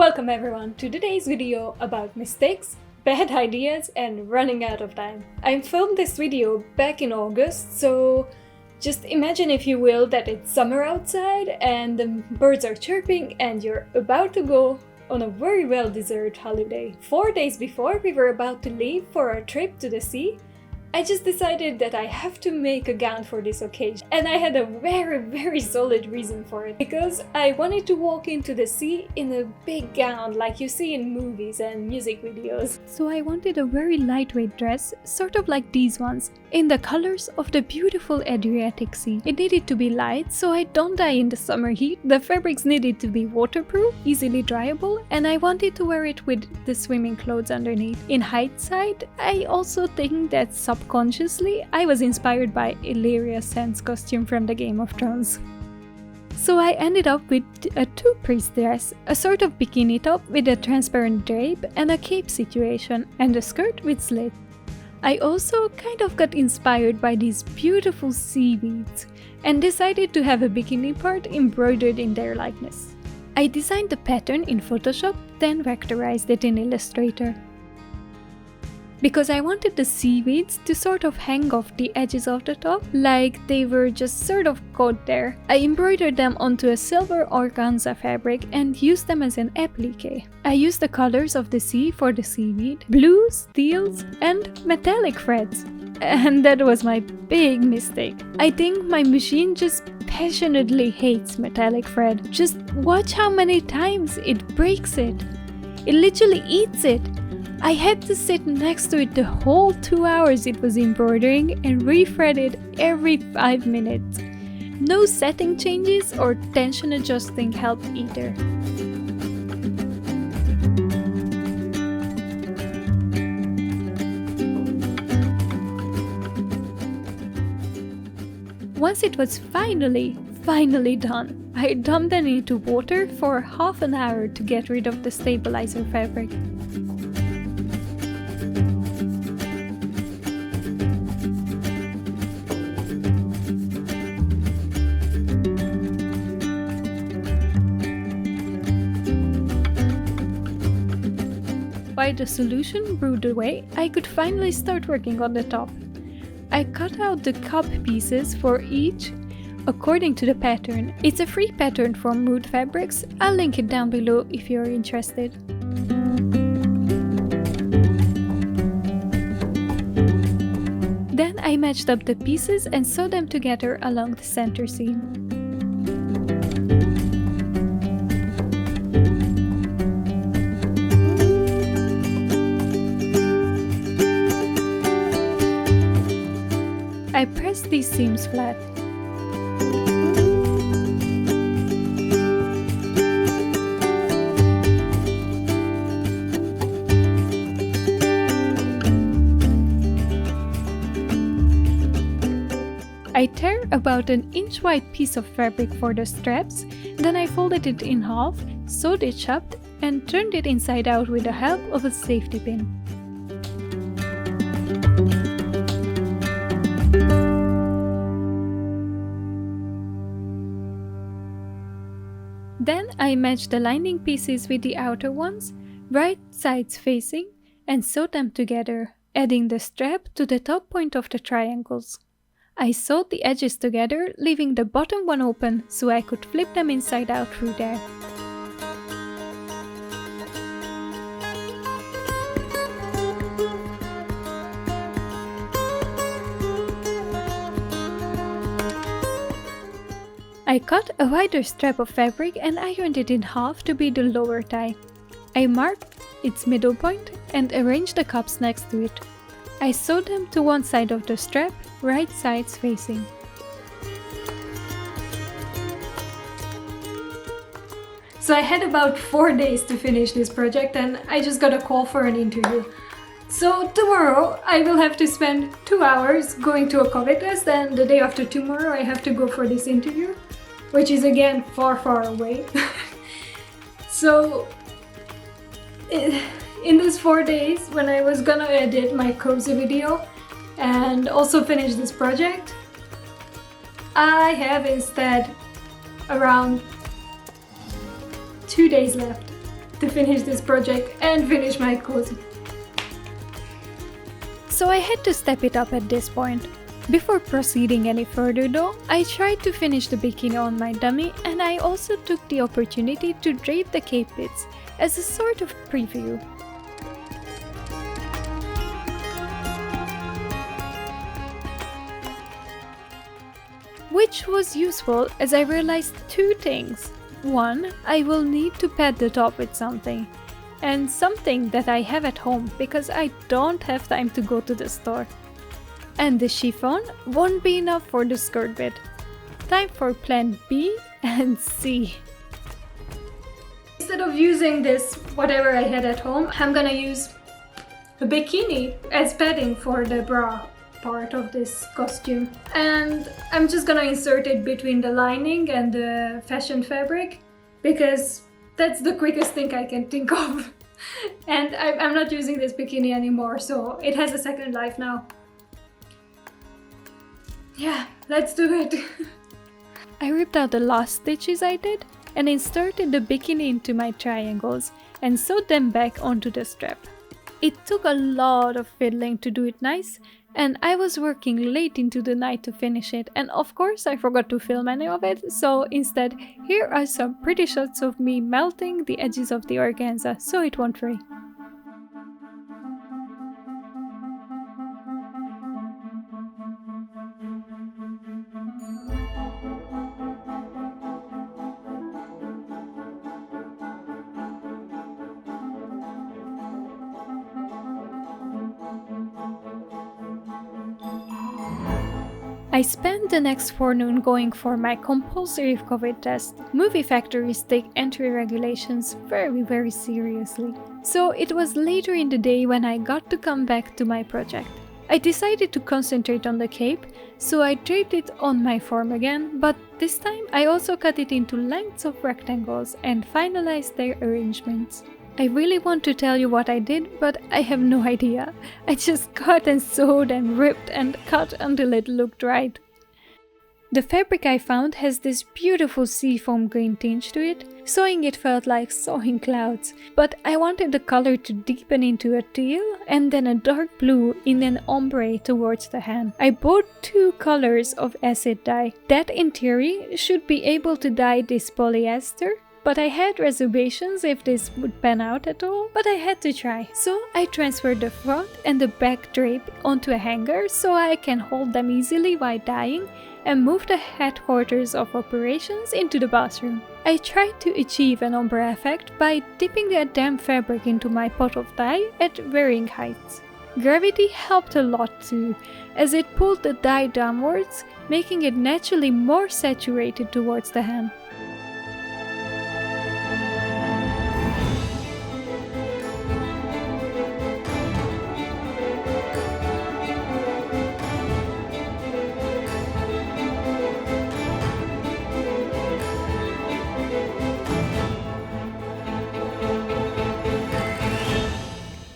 Welcome everyone to today's video about mistakes, bad ideas and running out of time. I filmed this video back in August, so just imagine if you will that it's summer outside and the birds are chirping and you're about to go on a very well-deserved holiday. 4 days before we were about to leave for our trip to the sea, I just decided that I have to make a gown for this occasion. And I had a very solid reason for it. Because I wanted to walk into the sea in a big gown like you see in movies and music videos. So I wanted a very lightweight dress, sort of like these ones, in the colors of the beautiful Adriatic Sea. It needed to be light so I don't die in the summer heat. The fabrics needed to be waterproof, easily dryable, and I wanted to wear it with the swimming clothes underneath. In hindsight, I also think that subconsciously I was inspired by Illyria Sand's costume from the Game of Thrones. So I ended up with a two-piece dress, a sort of bikini top with a transparent drape and a cape situation, and a skirt with slits. I also kind of got inspired by these beautiful seaweeds and decided to have a bikini part embroidered in their likeness. I designed the pattern in Photoshop, then vectorized it in Illustrator. Because I wanted the seaweeds to sort of hang off the edges of the top, like they were just sort of caught there. I embroidered them onto a silver organza fabric and used them as an applique. I used the colors of the sea for the seaweed, blues, teals, and metallic threads. And that was my big mistake. I think my machine just passionately hates metallic thread. Just watch how many times it breaks it. It literally eats it. I had to sit next to it the whole 2 hours it was embroidering and rethread it every 5 minutes. No setting changes or tension adjusting helped either. Once it was finally done, I dumped it into water for half an hour to get rid of the stabilizer fabric. While the solution brewed away, I could finally start working on the top. I cut out the cup pieces for each according to the pattern. It's a free pattern from Mood Fabrics. I'll link it down below if you're interested. Then I matched up the pieces and sewed them together along the center seam. I pressed these seams flat. I tear about an inch wide piece of fabric for the straps, then I folded it in half, sewed it shut, and turned it inside out with the help of a safety pin. Then I matched the lining pieces with the outer ones, right sides facing, and sewed them together, adding the strap to the top point of the triangles. I sewed the edges together, leaving the bottom one open so I could flip them inside out through there. I cut a wider strap of fabric and ironed it in half to be the lower tie. I marked its middle point and arranged the cups next to it. I sewed them to one side of the strap, right sides facing. So I had about 4 days to finish this project and I just got a call for an interview. So tomorrow I will have to spend 2 hours going to a COVID test, and the day after tomorrow I have to go for this interview, which is again far away. So in these 4 days, when I was gonna edit my cozy video and also finish this project, I have instead around 2 days left. to finish this project and finish my cozy. So I had to step it up at this point. Before proceeding any further though, I tried to finish the bikini on my dummy, and I also took the opportunity to drape the cape bits as a sort of preview. Which was useful as I realized two things. One, I will need to pad the top with something. And something that I have at home because I don't have time to go to the store. And the chiffon won't be enough for the skirt bit. Time for plan B and C. Instead of using this whatever I had at home, I'm gonna use a bikini as padding for the bra part of this costume. And I'm just gonna insert it between the lining and the fashion fabric because that's the quickest thing I can think of. And I'm not using this bikini anymore, so it has a second life now. Yeah, let's do it! I ripped out the last stitches I did and inserted the bikini into my triangles and sewed them back onto the strap. It took a lot of fiddling to do it nice, and I was working late into the night to finish it, and of course I forgot to film any of it, so instead here are some pretty shots of me melting the edges of the organza so it won't fray. I spent the next forenoon going for my compulsory COVID test. Movie factories take entry regulations very seriously. So it was later in the day when I got to come back to my project. I decided to concentrate on the cape, so I draped it on my form again, but this time I also cut it into lengths of rectangles and finalized their arrangements. I really want to tell you what I did, but I have no idea. I just cut and sewed and ripped and cut until it looked right. The fabric I found has this beautiful seafoam green tinge to it. Sewing it felt like sewing clouds, but I wanted the color to deepen into a teal and then a dark blue in an ombre towards the hand. I bought 2 colors of acid dye. That in theory should be able to dye this polyester, but I had reservations if this would pan out at all, but I had to try. So I transferred the front and the back drape onto a hanger so I can hold them easily while dyeing, and moved the headquarters of operations into the bathroom. I tried to achieve an ombre effect by dipping the damp fabric into my pot of dye at varying heights. Gravity helped a lot too, as it pulled the dye downwards, making it naturally more saturated towards the hand.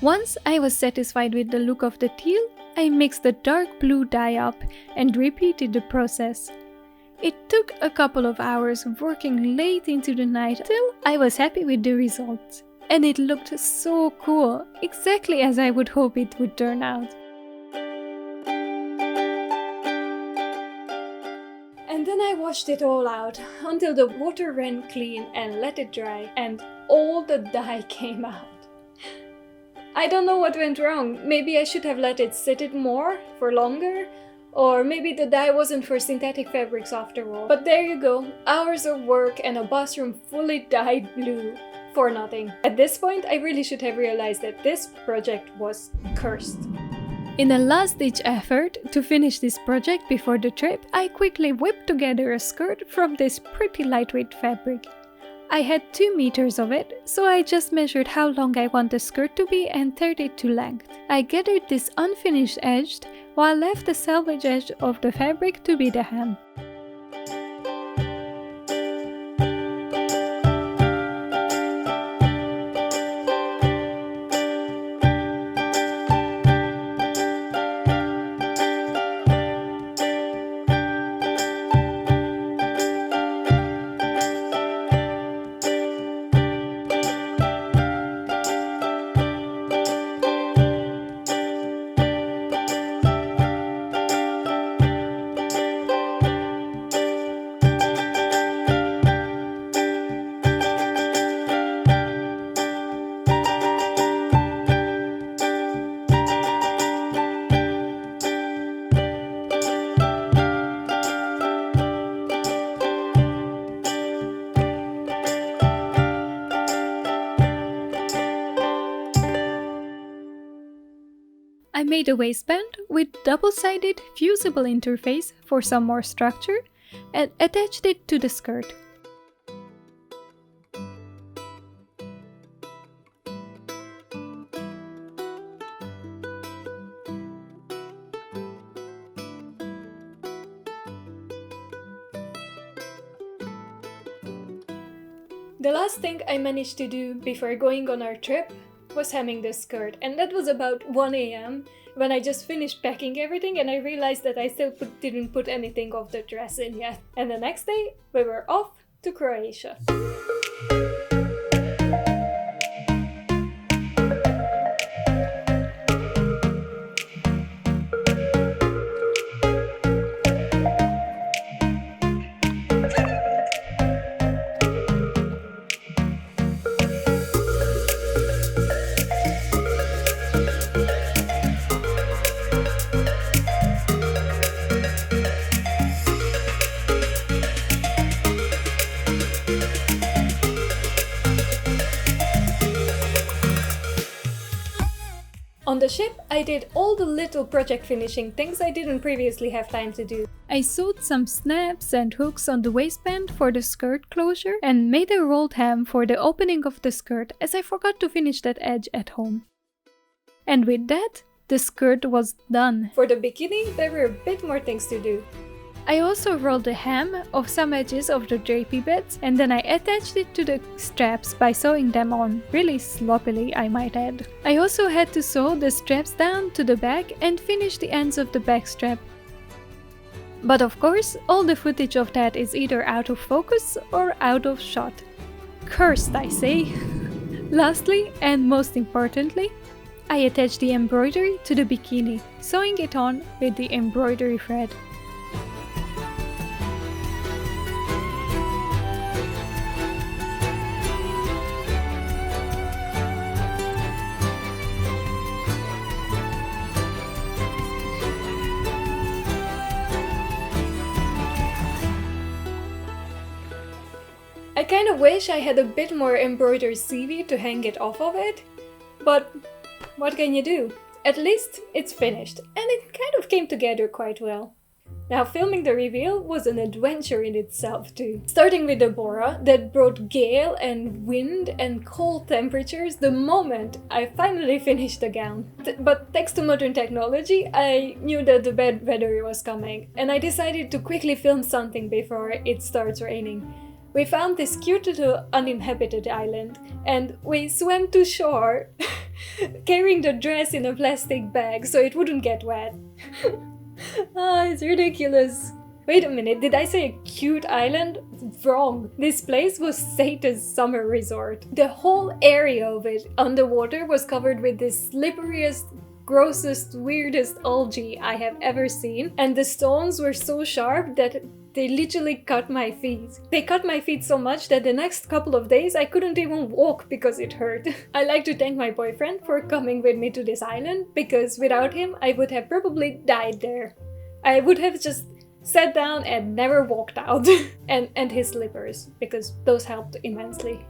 Once I was satisfied with the look of the teal, I mixed the dark blue dye up and repeated the process. It took a couple of hours working late into the night till I was happy with the results. And it looked so cool, exactly as I would hope it would turn out. And then I washed it all out until the water ran clean and let it dry, and all the dye came out. I don't know what went wrong. Maybe I should have let it sit more for longer, or maybe the dye wasn't for synthetic fabrics after all. But there you go, hours of work and a bathroom fully dyed blue for nothing. At this point, I really should have realized that this project was cursed. In a last-ditch effort to finish this project before the trip, I quickly whipped together a skirt from this pretty lightweight fabric. I had 2 meters of it, so I just measured how long I want the skirt to be and teared it to length. I gathered this unfinished edge, while left the selvage edge of the fabric to be the hem. I made a waistband with double-sided fusible interface for some more structure and attached it to the skirt. The last thing I managed to do before going on our trip was hemming the skirt, and that was about 1 AM when I just finished packing everything and I realized that I still didn't put anything of the dress in yet. And the next day we were off to Croatia. On the ship, I did all the little project finishing things I didn't previously have time to do. I sewed some snaps and hooks on the waistband for the skirt closure and made a rolled hem for the opening of the skirt as I forgot to finish that edge at home. And with that, the skirt was done. For the bikini, there were a bit more things to do. I also rolled the hem of some edges of the drapey bits and then I attached it to the straps by sewing them on, really sloppily I might add. I also had to sew the straps down to the back and finish the ends of the back strap. But of course, all the footage of that is either out of focus or out of shot. Cursed, I say! Lastly, and most importantly, I attached the embroidery to the bikini, sewing it on with the embroidery thread. I kind of wish I had a bit more embroidered seaweed to hang it off of it, but what can you do? At least it's finished, and it kind of came together quite well. Now filming the reveal was an adventure in itself too. Starting with the Bora that brought gale and wind and cold temperatures the moment I finally finished the gown. But thanks to modern technology, I knew that the bad weather was coming, and I decided to quickly film something before it starts raining. We found this cute little uninhabited island, and we swam to shore, carrying the dress in a plastic bag so it wouldn't get wet. It's ridiculous. Wait a minute, did I say a cute island? Wrong. This place was Satan's summer resort. The whole area of it underwater was covered with the slipperiest, grossest, weirdest algae I have ever seen, and the stones were so sharp that they literally cut my feet. They cut my feet so much that the next couple of days I couldn't even walk because it hurt. I like to thank my boyfriend for coming with me to this island, because without him I would have probably died there. I would have just sat down and never walked out. and his slippers, because those helped immensely.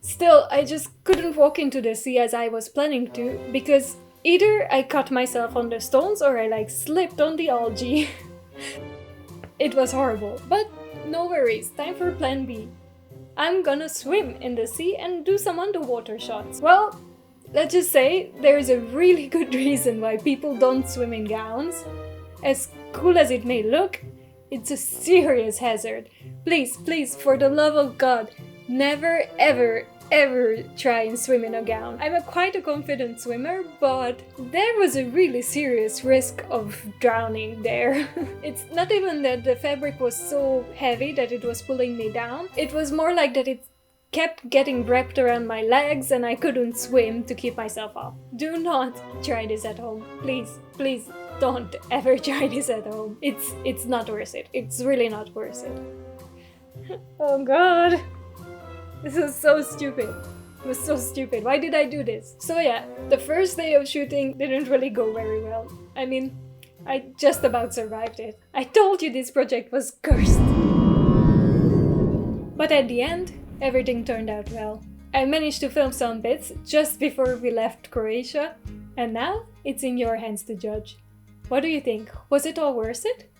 Still, I just couldn't walk into the sea as I was planning to, because either I cut myself on the stones or I slipped on the algae. It was horrible, but no worries, time for plan B. I'm gonna swim in the sea and do some underwater shots. Well, let's just say there is a really good reason why people don't swim in gowns. As cool as it may look, it's a serious hazard. Please, please, for the love of God, never ever try and swim in a gown. I'm quite a confident swimmer, but there was a really serious risk of drowning there. It's not even that the fabric was so heavy that it was pulling me down. It was more like that it kept getting wrapped around my legs and I couldn't swim to keep myself up. Do not try this at home. Please, please don't ever try this at home. It's not worth it. It's really not worth it. Oh God. This was so stupid. It was so stupid. Why did I do this? So yeah, the first day of shooting didn't really go very well. I mean, I just about survived it. I told you this project was cursed. But at the end, everything turned out well. I managed to film some bits just before we left Croatia, And now it's in your hands to judge. What do you think? Was it all worth it?